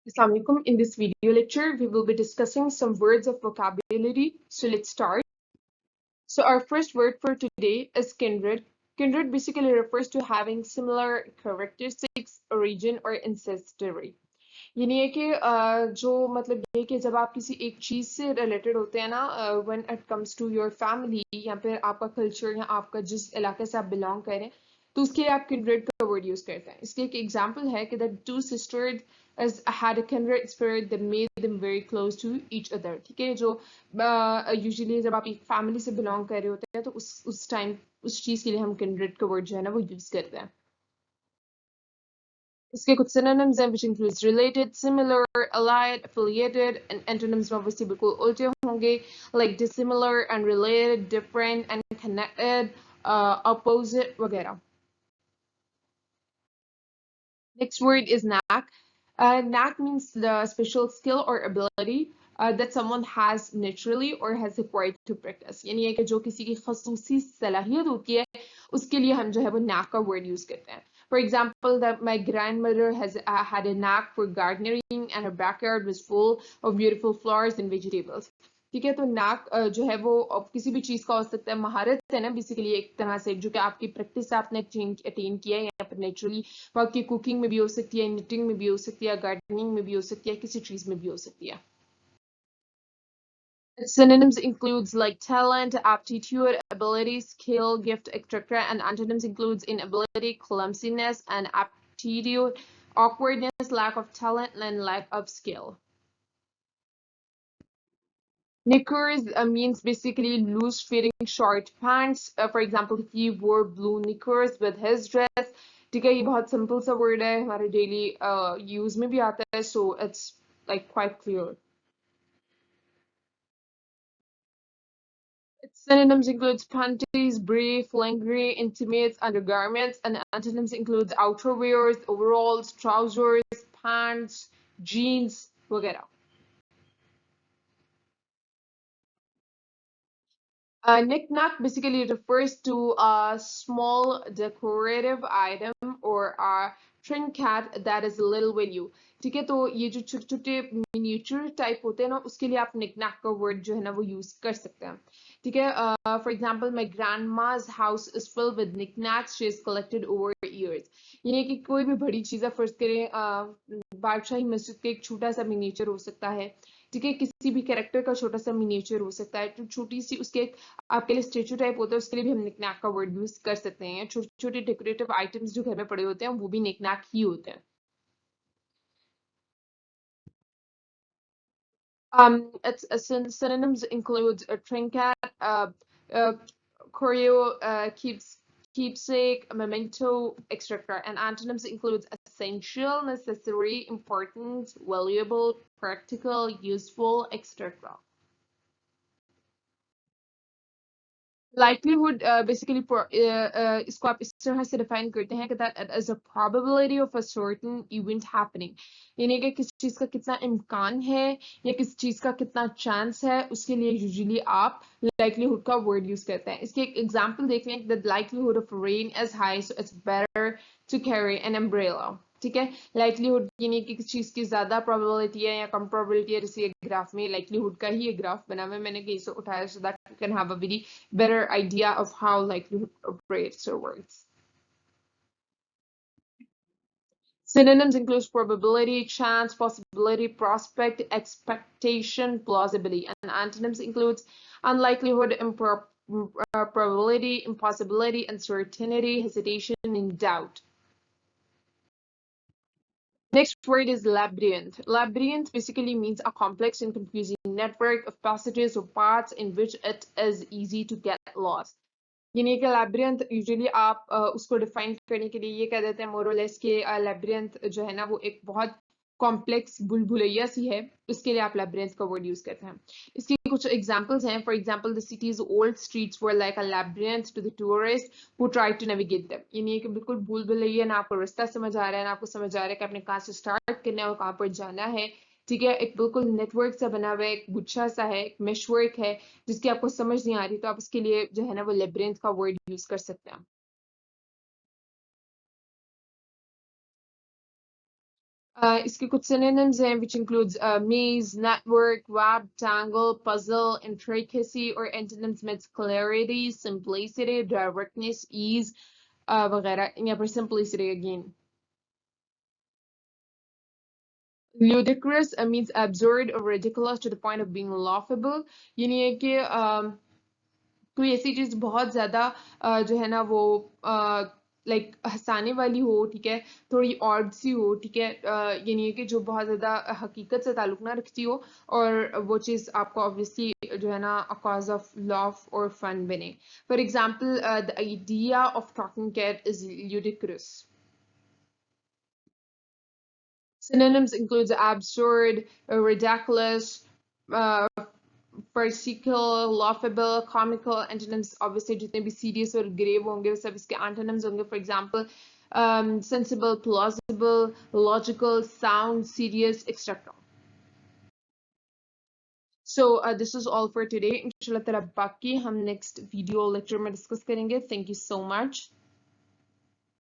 Assalamualaikum. In this video lecture, we will be discussing some words of vocabulary. So let's start. So our first word for today is kindred. Kindred basically refers to having similar characteristics, origin or ancestry. यानी है कि जो मतलब ये कि जब आप किसी एक चीज से रिलेटेड होते हैं ना when it comes to your family या फिर आपका कल्चर या आपका जिस इलाके से आप बिलोंग करें तो उसके लिए आप kindred का वर्ड यूज करते हैं. इसके एक एग्जांपल है कि the two sisters as had a kindred spirit that made them very close to each other. ठीक है, जो यूजुअली जब आप एक फैमिली से बिलोंग कर रहे होते हैं तो उस टाइम उस चीज के लिए हम kindred का वर्ड जो है ना वो यूज करते हैं. इसके कुछ synonyms हैं which includes related, similar, allied, affiliated, and antonyms में obviously बिल्कुल उल्टे होंगे like dissimilar, unrelated, different, and connected, opposite वगैरह. Next word is knack. Knack means the special skill or ability that someone has naturally or has acquired to practice. यानी है कि जो किसी की खसूसी सलाहियत होती है उसके लिए हम जो है वो knack का word use करते हैं. For example, that my grandmother has had a knack for gardening and her backyard was full of beautiful flowers and vegetables. ठीक है, तो नाक जो है वो किसी भी चीज का हो सकता है, महारत है ना बेसिकली एक तरह से जो कि आपकी प्रैक्टिस आपने अटेन किया है या फिर नेचुरली वो आपकी कुकिंग में भी हो सकती है, निटिंग में भी हो सकती है, गार्डनिंग में भी हो सकती है, किसी चीज में भी हो सकती है. Synonyms includes like talent, aptitude, ability, skill, gift, etc. And antonyms includes inability, clumsiness, and aptitude, awkwardness, lack of talent, and lack of skill. Knickers means basically loose-fitting short pants. For example, he wore blue knickers with his dress. ठीक है, ये बहुत simple सा word है, हमारे daily use में भी आता है, so it's like quite clear. Its synonyms includes panties, brief, lingerie, intimates, undergarments, and antonyms includes outerwears, overalls, trousers, pants, jeans, वगैरह. Knickknack basically refers to a small decorative item or a trinket that is little value. ठीक है, तो ये जो छोटे छोटे miniature type होते हैं ना उसके लिए आप knickknack का वर्ड जो है ना वो यूज कर सकते हैं. ठीक है, फॉर एग्जाम्पल माई ग्रैंड माज house is filled with knickknacks she has collected over years. ये कि कोई भी बड़ी चीज है, फर्स्ट करें बादशाही मस्जिद का एक छोटा सा मिनिएचर हो सकता है. ठीक है, किसी भी कैरेक्टर का छोटा सा मिनिएचर हो सकता है, तो छोटी सी उसके आपके लिए स्टेचू टाइप होता है उसके लिए भी हम knickknack का वर्ड यूज कर सकते हैं. छोटे छोटे डेकोरेटिव आइटम्स जो घर में पड़े होते हैं वो भी knickknack ही होते हैं. Its synonyms includes a trinket, uh, choreo, keepsake, memento, etc. And antonyms includes essential, necessary, important, valuable, practical, useful, etc. Likelihood basically इसको आप इस तरह से define करते हैं कि that it is a probability of a certain event happening. यानी कि किस चीज का कितना इम्कान है या किस चीज का कितना चांस है उसके लिए यूजुअली आप likelihood का word यूज करते हैं. इसके एक एग्जांपल देख लें, the likelihood of rain is high so it's better to carry an umbrella. ठीक है, लाइकलीहुड यानी कि किसी चीज की ज्यादा प्रोबेबिलिटी है या कम प्रोबेबिलिटी है. जैसे ग्राफ में लाइकलीहुड का ही एक ग्राफ बना हुआ है, मैंने कहीं से उठाया so that you can have a very better idea of how likelihood operates or works. Synonyms include probability, chance, possibility, prospect, expectation, plausibility, and antonyms includes unlikelihood, probability, impossibility, uncertainty, hesitation, and doubt. Next word is labyrinth. Labyrinth basically means a complex and confusing network of passages or paths in which it is easy to get lost. यानी कि labyrinth usually आप उसको define करने के लिए ये कह देते हैं more or less कि labyrinth जो है ना वो एक बहुत कॉम्प्लेक्स बुलबुलैया सी है, उसके लिए आप labyrinth का वर्ड यूज करते हैं. इसके कुछ एग्जांपल्स हैं. For example the cities old streets were like a labyrinth to the tourists who tried to navigate them. यानी कि बिल्कुल बुलबुलैया, ना आपको रास्ता समझ आ रहा है ना आपको समझ आ रहा है कि आपने कहाँ से स्टार्ट करना है और कहाँ पर जाना है. ठीक है, एक बिल्कुल नेटवर्क सा बना हुआ है, एक गुच्छा सा है, एक मेशवर्क है जिसकी आपको समझ नहीं आ रही, तो आप उसके लिए जो है ना वो labyrinth का वर्ड यूज कर सकते हैं. इसके कुछ synonyms हैं which includes maze, network, web, tangle, puzzle, intricacy, or antonyms means clarity, simplicity, directness, ease, वगैरह. यहाँ पर simplicity again. Ludicrous means absurd or ridiculous to the point of being laughable. यानी है कि कोई ऐसी चीज बहुत ज्यादा जो है ना वो लाइक हंसाने वाली हो, ठीक है, थोड़ी ऑड सी हो, ठीक है, ये नहीं है कि जो बहुत ज्यादा हकीकत से ताल्लुक ना रखती हो, और वो चीज आपको ऑब्वियसली जो है ना अ कॉज ऑफ लाफ और फन बने. For example the idea of talking cat is ludicrous. Synonyms includes absurd, ridiculous, uh, farcical, laughable, comical. Antonyms obviously जितने भी serious और grave होंगे वो सब इसके antonyms होंगे. For example, sensible, plausible, logical, sound, serious, etc. So this is all for today. इंशाल्लाह ताला बाकी हम next video lecture में discuss करेंगे. Thank you so much.